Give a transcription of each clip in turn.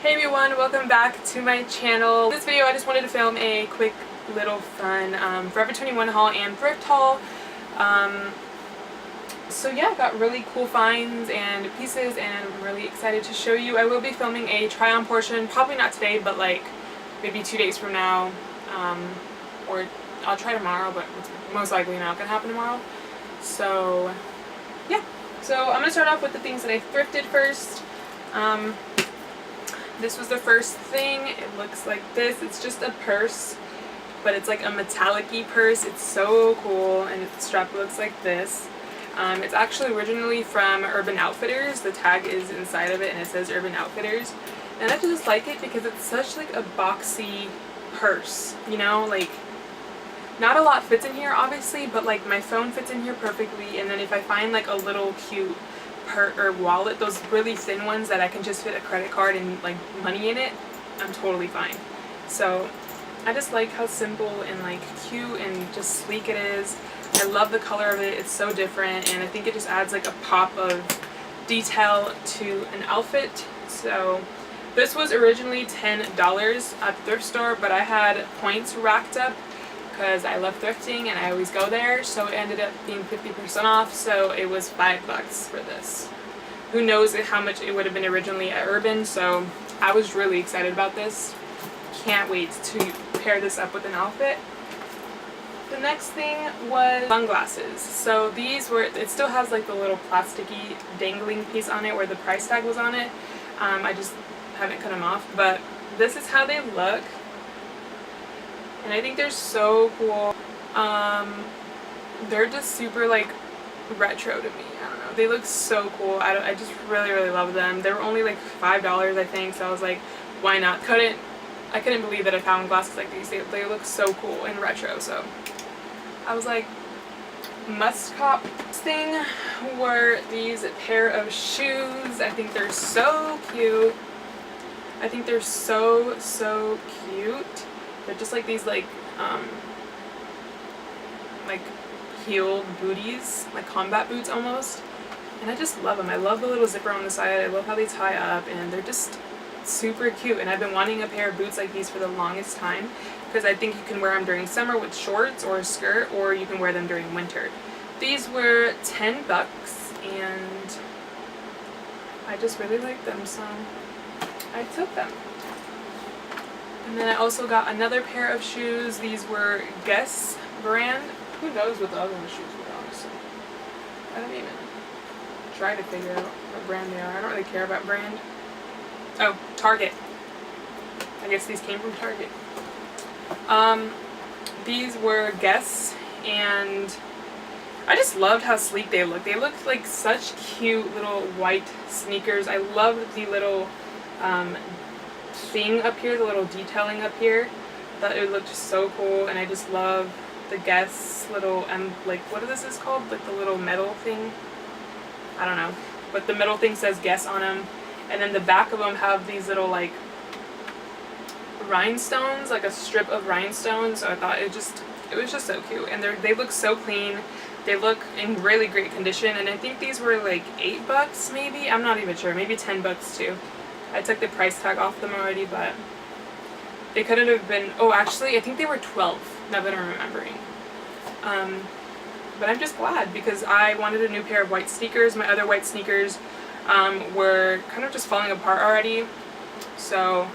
Hey everyone, welcome back to my channel. This video I just wanted to film a quick little fun Forever 21 haul and thrift haul. So yeah, got really cool finds and pieces and I'm really excited to show you. I will be filming a try on portion, probably not today, but like maybe 2 days from now, or I'll try tomorrow, but it's most likely not gonna happen tomorrow. So yeah, so I'm gonna start off with the things that I thrifted first. This was the first thing. It looks like this. It's just a purse, but it's like a metallic-y purse. It's so cool, and its strap looks like this. It's actually originally from Urban Outfitters. The tag is inside of it, and it says Urban Outfitters. And I just like it because it's such like a boxy purse, you know, like not a lot fits in here obviously, but like my phone fits in here perfectly, and then if I find like a little cute or wallet, those really thin ones that I can just fit a credit card and like money in it, I'm totally fine. So I just like how simple and like cute and just sleek it is. I love the color of it. It's so different, and I think it just adds like a pop of detail to an outfit. So this was originally $10 at the thrift store, but I had points racked up because I love thrifting and I always go there, so it ended up being 50% off, so it was $5 for this. Who knows how much it would have been originally at Urban, so I was really excited about this. Can't wait to pair this up with an outfit. The next thing was sunglasses. So these were, it still has like the little plasticky dangling piece on it where the price tag was on it. I just haven't cut them off, but this is how they look. And I think they're so cool. They're just super like retro to me. I don't know. They look so cool. I just really love them. They were only like $5 I think, so I was like, why not? I couldn't believe that I found glasses like these. They look so cool and retro, so I was like, must cop. Next thing were these pair of shoes. I think they're so cute. I think they're so cute. They're just like these like heeled booties, like combat boots almost. And I just love them. I love the little zipper on the side. I love how they tie up, and they're just super cute. And I've been wanting a pair of boots like these for the longest time because I think you can wear them during summer with shorts or a skirt, or you can wear them during winter. These were $10 and I just really like them, so I took them. And then I also got another pair of shoes. These were Guess brand. Who knows what the other shoes were, honestly. I don't even try to figure out what brand they are. I don't really care about brand. Oh, Target. I guess these came from Target. These were Guess, and I just loved how sleek they looked. They looked like such cute little white sneakers. I loved the little thing up here, the little detailing up here. Thought it looked so cool, and I just love the Guess little like what is this called? Like the little metal thing. I don't know, but the metal thing says Guess on them, and then the back of them have these little like rhinestones, like a strip of rhinestones. So I thought it was just so cute, and they look so clean. They look in really great condition, and I think these were like $8 maybe. I'm not even sure. Maybe $10 too. I took the price tag off them already, but they couldn't have been. Oh, actually, I think they were $12. Now that I'm remembering. But I'm just glad because I wanted a new pair of white sneakers. My other white sneakers were kind of just falling apart already, so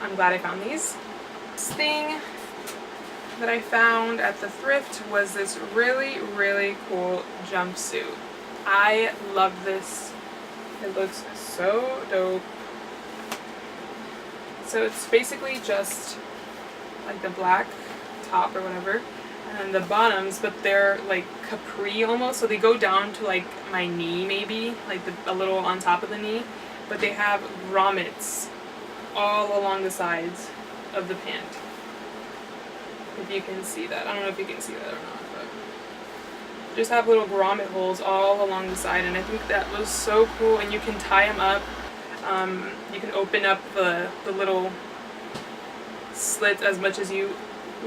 I'm glad I found these. This thing that I found at the thrift was this really cool jumpsuit. I love this. It looks so dope. So it's basically just like the black top or whatever, and then the bottoms, but they're like capri almost, so they go down to like my knee maybe, like a little on top of the knee, but they have grommets all along the sides of the pant. If you can see that. I don't know if you can see that or not, but just have little grommet holes all along the side, and I think that was so cool. And you can tie them up. You can open up the little slits as much as you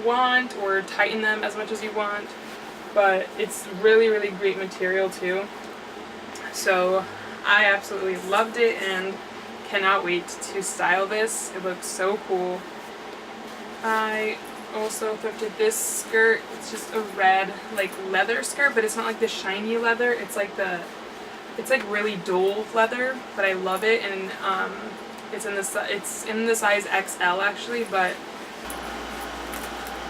want, or tighten them as much as you want, but it's really great material too. So I absolutely loved it and cannot wait to style this. It looks so cool. I also thrifted this skirt. It's just a red like leather skirt, but it's not like the shiny leather. It's like really dull leather, but I love it. And it's in the size XL actually, but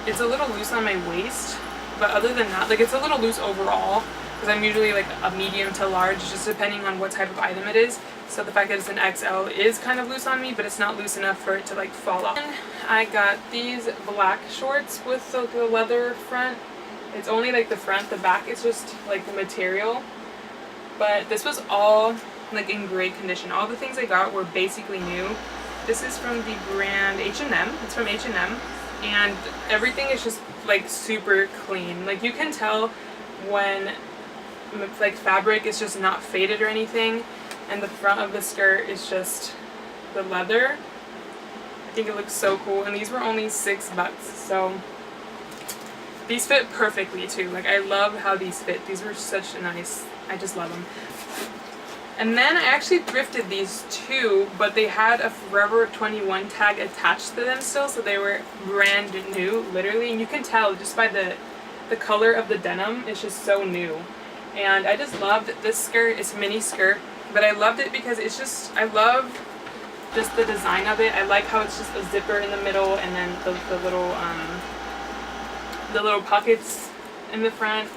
it's a little loose on my waist. But other than that, like, it's a little loose overall, because I'm usually like a medium to large, just depending on what type of item it is. So the fact that it's an XL is kind of loose on me, but it's not loose enough for it to like fall off. And I got these black shorts with the leather front. It's only like the front, the back is just like the material. But this was all like in great condition. All the things I got were basically new. This is from the brand H&M. It's from H&M, and everything is just like super clean. Like, you can tell when like fabric is just not faded or anything, and the front of the skirt is just the leather. I think it looks so cool, and these were only $6, so these fit perfectly too. Like, I love how these fit. These were such a nice, I just love them. And then I actually thrifted these too, but they had a Forever 21 tag attached to them still, so they were brand new, literally. And you can tell just by the color of the denim, it's just so new. And I just loved this skirt. It's a mini skirt, but I loved it because it's just, I love just the design of it. I like how it's just a zipper in the middle, and then the little pockets in the front,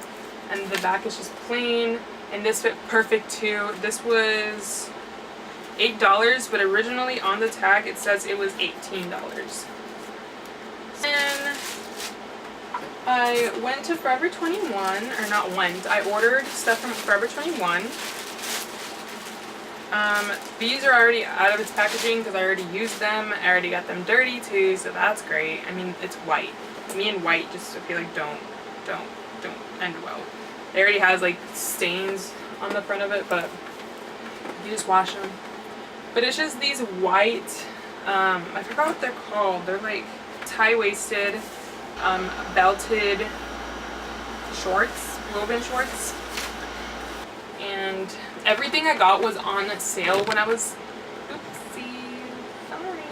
and the back is just plain. And this fit perfect too. This was $8, but originally on the tag it says it was $18. And I went to Forever 21, or not went, I ordered stuff from Forever 21. These are already out of its packaging because I already used them. I already got them dirty too, so that's great. I mean, it's white. Me and white just, I feel like don't end well. It already has like stains on the front of it, but you just wash them. But it's just these white, I forgot what they're called. They're like tie-waisted, belted shorts, woven shorts. And everything I got was on sale when I was, oopsie, sorry.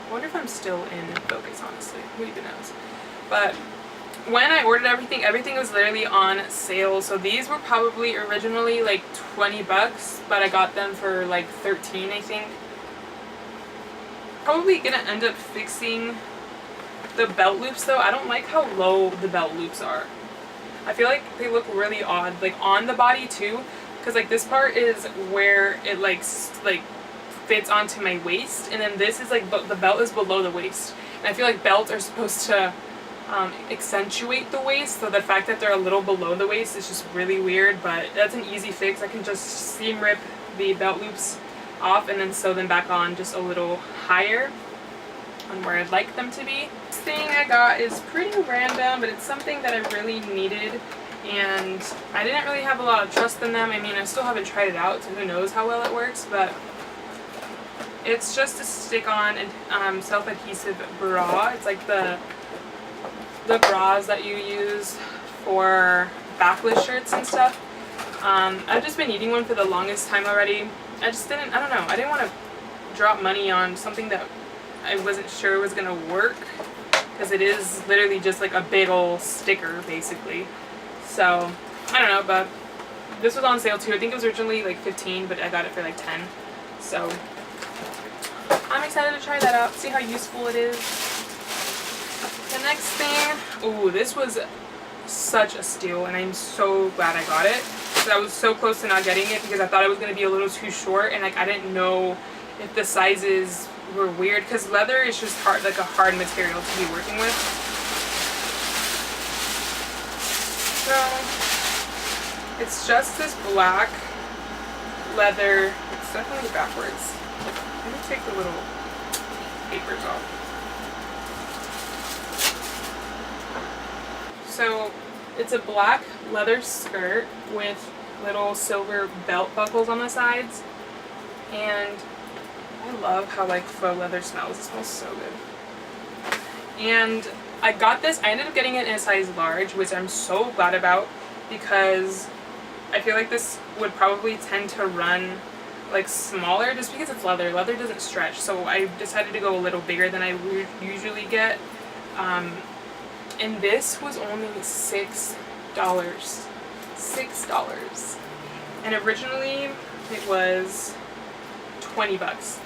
I wonder if I'm still in focus, honestly. Who even knows? But when I ordered everything was literally on sale. So these were probably originally like $20, but I got them for like $13, I think. Probably gonna end up fixing the belt loops though. I don't like how low the belt loops are. I feel like they look really odd, like on the body too, because like this part is where it like fits onto my waist, and then this is like the belt is below the waist. And I feel like belts are supposed to accentuate the waist, so the fact that they're a little below the waist is just really weird, but that's an easy fix. I can just seam rip the belt loops off and then sew them back on just a little higher on where I'd like them to be. This thing I got is pretty random, but it's something that I really needed, and I didn't really have a lot of trust in them. I mean, I still haven't tried it out, so who knows how well it works, but it's just a stick-on self-adhesive bra. It's like the bras that you use for backless shirts and stuff. I've just been needing one for the longest time already. I don't know, I didn't want to drop money on something that I wasn't sure was going to work, because it is literally just like a big old sticker basically. So I don't know, but this was on sale too. I think it was originally like $15, but I got it for like $10. So I'm excited to try that out, see how useful it is. The next thing, ooh, this was such a steal, and I'm so glad I got it. I was so close to not getting it because I thought it was going to be a little too short, and like I didn't know if the sizes were weird, because leather is just hard, like a hard material to be working with. So it's just this black leather. It's definitely backwards. Let me take the little papers off. So it's a black leather skirt with little silver belt buckles on the sides, and I love how like faux leather smells. It smells so good. And I got this, I ended up getting it in a size large, which I'm so glad about, because I feel like this would probably tend to run like smaller just because it's leather. Leather doesn't stretch, so I decided to go a little bigger than I would usually get. And this was only $6. $6. And originally it was 20 bucks.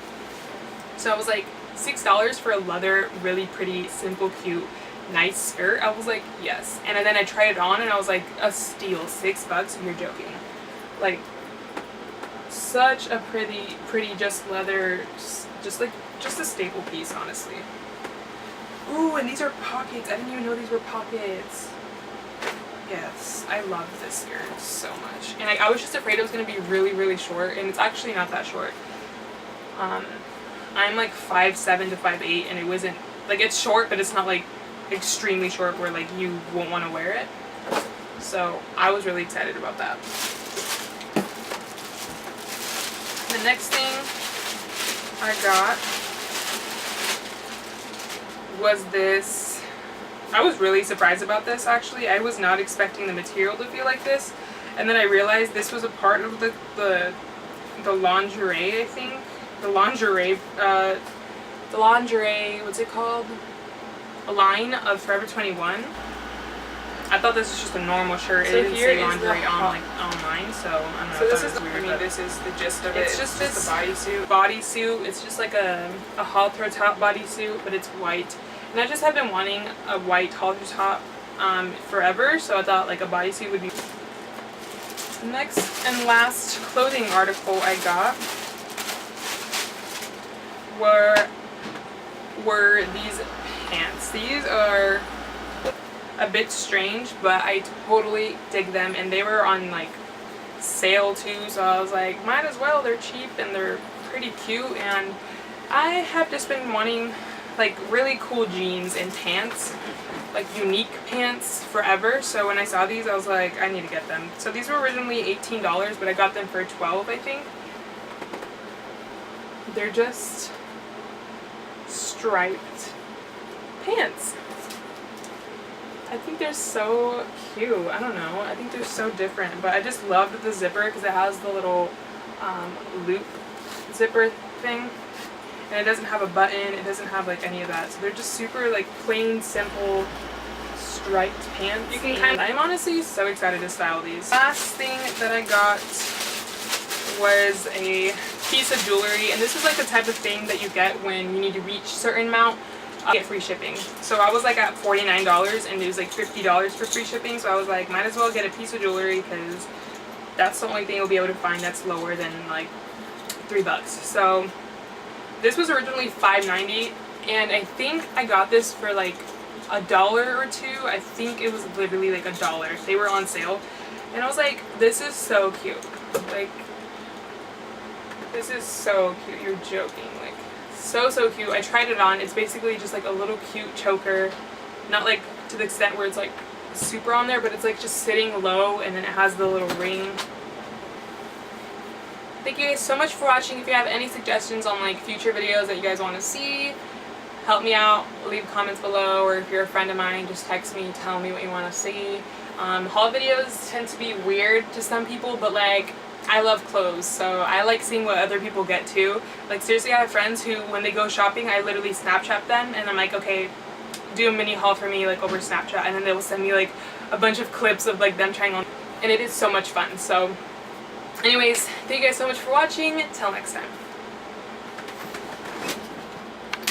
So I was like, $6 for a leather, really pretty, simple, cute, nice skirt. I was like, yes. And then I tried it on and I was like, a steal. $6? You're joking. Like, such a pretty just leather, just a staple piece, honestly. Ooh, and these are pockets. I didn't even know these were pockets. Yes, I love this skirt so much. And I was just afraid it was going to be really short, and it's actually not that short. I'm like 5'7" to 5'8", and it wasn't, like, it's short, but it's not like extremely short where like you won't want to wear it. So I was really excited about that. The next thing I got was this. I was really surprised about this, actually. I was not expecting the material to feel like this, and then I realized this was a part of the lingerie, I think. The lingerie, what's it called? A line of Forever 21. I thought this was just a normal shirt. So it didn't here say is lingerie the online, so I don't know. So this is weird, I mean, this is the gist of it. It's just this bodysuit. It's just like a halter top bodysuit, but it's white. And I just have been wanting a white halter top forever, so I thought like a bodysuit would be. Next and last clothing article I got were these pants. These are a bit strange, but I totally dig them, and they were on like sale too, so I was like, might as well. They're cheap and they're pretty cute, and I have just been wanting like really cool jeans and pants, like unique pants forever. So when I saw these, I was like, I need to get them. So these were originally $18, but I got them for $12, I think. They're just striped pants. I think they're so cute. I don't know. I think they're so different, but I just loved the zipper because it has the little loop zipper thing, and it doesn't have a button. It doesn't have like any of that. So they're just super like plain, simple, striped pants. You can I'm honestly so excited to style these. Last thing that I got was a piece of jewelry, and this is like the type of thing that you get when you need to reach a certain amount. Get free shipping. So I was like at $49, and it was like $50 for free shipping, so I was like, might as well get a piece of jewelry because that's the only thing you'll be able to find that's lower than like $3. So this was originally $5.90, and I think I got this for like $1 or $2. I think it was literally like $1. They were on sale, and I was like, this is so cute. Like, this is so cute. You're joking. Like, so cute. I tried it on. It's basically just like a little cute choker, not like to the extent where it's like super on there, but it's like just sitting low, and then it has the little ring. Thank you guys so much for watching. If you have any suggestions on like future videos that you guys want to see, help me out. Leave comments below, or if you're a friend of mine, just text me, tell me what you want to see. Haul videos tend to be weird to some people, but like, I love clothes, so I like seeing what other people get too. Like, seriously, I have friends who, when they go shopping, I literally Snapchat them, and I'm like, okay, do a mini haul for me, like, over Snapchat, and then they will send me, like, a bunch of clips of, like, them trying on, and it is so much fun. So, anyways, thank you guys so much for watching. Till next time.